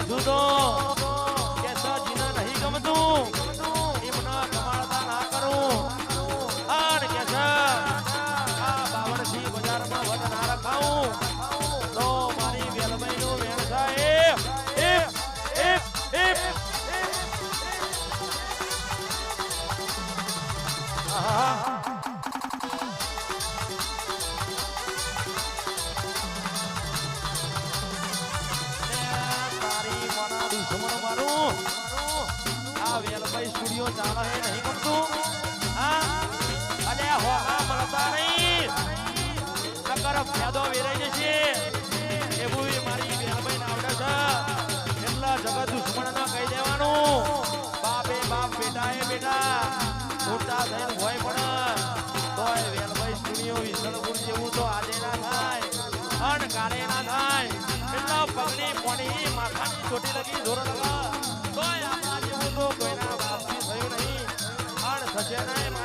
તું તો કે સજીને નહીં ગમતું એમના કમાડતા ના કરું અને કે છે આ બાવળથી બજારમાં વટ ના રખાવું તો મારી વેલભાઈનું વેણ સાહેબ સ્ટુડિયો ચાલે હે નહીં ગમતું હા અરે હોકા મળતા નહીં નકર ફેદો વેરાઈ જશે એવું મારી બેનભાઈ આવડે છે એટલા જગત દુશ્મનને કહી દેવાનું બાપે બાપ બેટાએ બેટા મોટા થઈને હોય પણ તોય વેલભાઈ સ્ટુડિયો વિસળપુર જેવું તો આજે ના થાય અન કાલે ના થાય એટલા પગની પોણી માથાની ચોટી લગી જોર લગા તોય આપણા જેવું તો કોઈના બાપથી થયું નહીં અન થશે નહીં